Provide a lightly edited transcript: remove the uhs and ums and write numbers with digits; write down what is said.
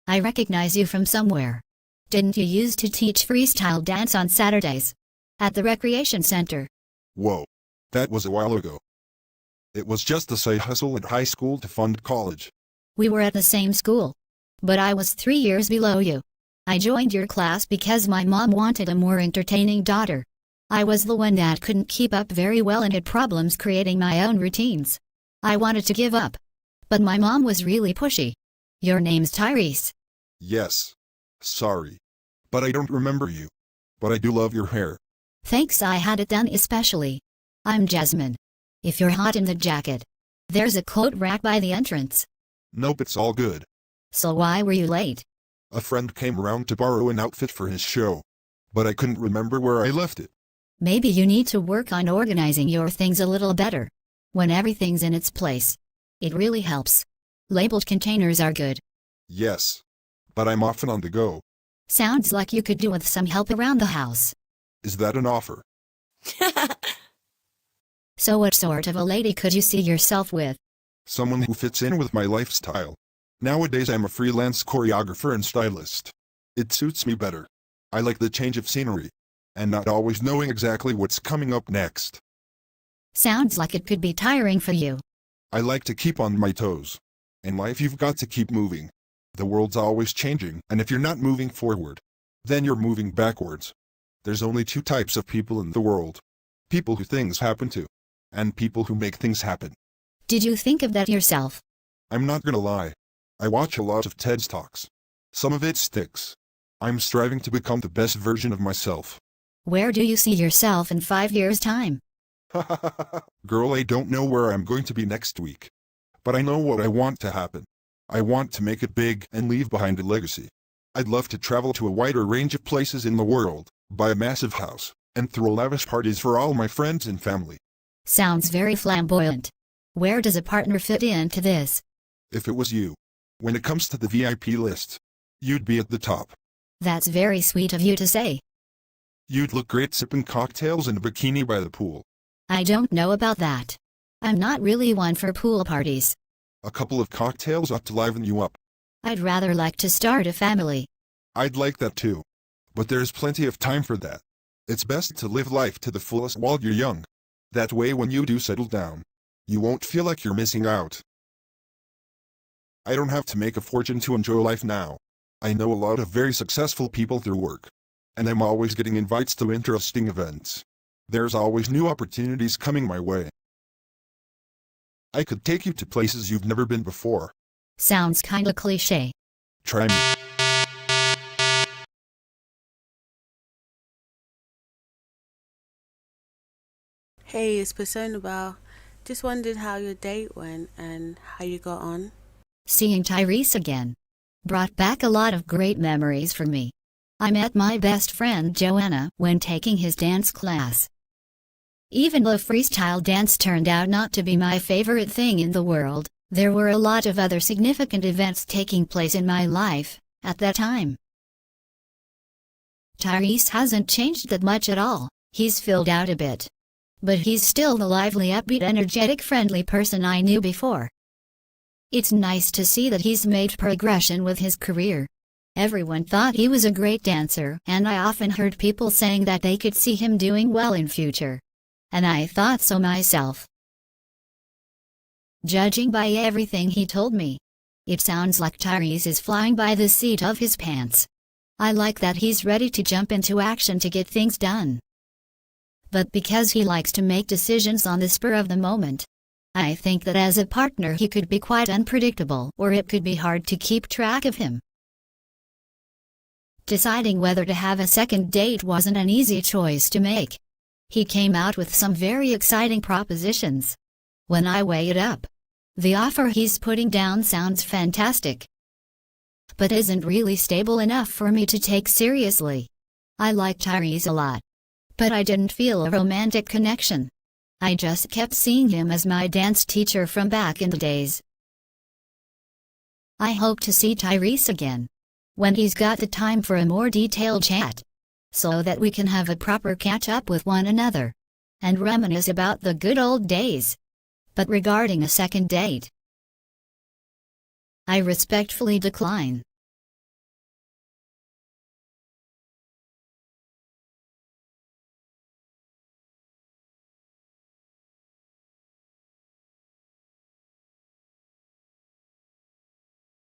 I recognize you from somewhere. Didn't you used to teach freestyle dance on Saturdays? At the recreation center? Whoa. That was a while ago. It was just a side hustle at high school to fund college. We were at the same school. But I was 3 years below you. I joined your class because my mom wanted a more entertaining daughter. I was the one that couldn't keep up very well and had problems creating my own routines. I wanted to give up. But my mom was really pushy. Your name's Tyrese. Yes. Sorry. But I don't remember you. But I do love your hair. Thanks, I had it done especially. I'm Jasmine. If you're hot in the jacket. There's a coat rack by the entrance. Nope, it's all good. So why were you late? A friend came around to borrow an outfit for his show. But I couldn't remember where I left it. Maybe you need to work on organizing your things a little better. When everything's in its place. It really helps. Labeled containers are good. Yes. But I'm often on the go. Sounds like you could do with some help around the house. Is that an offer? So what sort of a lady could you see yourself with? Someone who fits in with my lifestyle. Nowadays I'm a freelance choreographer and stylist. It suits me better. I like the change of scenery. And not always knowing exactly what's coming up next. Sounds like it could be tiring for you. I like to keep on my toes. In life you've got to keep moving. The world's always changing, and if you're not moving forward, then you're moving backwards. There's only 2 types of people in the world. People who things happen to. And people who make things happen. Did you think of that yourself? I'm not gonna lie. I watch a lot of TED Talks. Some of it sticks. I'm striving to become the best version of myself. Where do you see yourself in 5 years' time? Girl, I don't know where I'm going to be next week. But I know what I want to happen. I want to make it big and leave behind a legacy. I'd love to travel to a wider range of places in the world, buy a massive house, and throw lavish parties for all my friends and family. Sounds very flamboyant. Where does a partner fit into this? If it was you, when it comes to the VIP list, you'd be at the top. That's very sweet of you to say. You'd look great sipping cocktails in a bikini by the pool. I don't know about that. I'm not really one for pool parties. A couple of cocktails ought to liven you up. I'd rather like to start a family. I'd like that too. But there's plenty of time for that. It's best to live life to the fullest while you're young. That way when you do settle down, you won't feel like you're missing out. I don't have to make a fortune to enjoy life now. I know a lot of very successful people through work. And I'm always getting invites to interesting events. There's always new opportunities coming my way. I could take you to places you've never been before. Sounds kinda cliché. Try me. Hey, it's Personable. Just wondered how your date went and how you got on. Seeing Tyrese again brought back a lot of great memories for me. I met my best friend Joanna when taking his dance class. Even though freestyle dance turned out not to be my favorite thing in the world, there were a lot of other significant events taking place in my life at that time. Tyrese hasn't changed that much at all. He's filled out a bit. But he's still the lively, upbeat, energetic, friendly person I knew before. It's nice to see that he's made progression with his career. Everyone thought he was a great dancer, and I often heard people saying that they could see him doing well in future. And I thought so myself. Judging by everything he told me, it sounds like Tyrese is flying by the seat of his pants. I like that he's ready to jump into action to get things done. But because he likes to make decisions on the spur of the moment, I think that as a partner he could be quite unpredictable, or it could be hard to keep track of him. Deciding whether to have a second date wasn't an easy choice to make. He came out with some very exciting propositions. When I weigh it up, the offer he's putting down sounds fantastic, but isn't really stable enough for me to take seriously. I like Tyrese a lot, but I didn't feel a romantic connection. I just kept seeing him as my dance teacher from back in the days. I hope to see Tyrese again, when he's got the time for a more detailed chat, so that we can have a proper catch-up with one another, and reminisce about the good old days. But regarding a second date, I respectfully decline.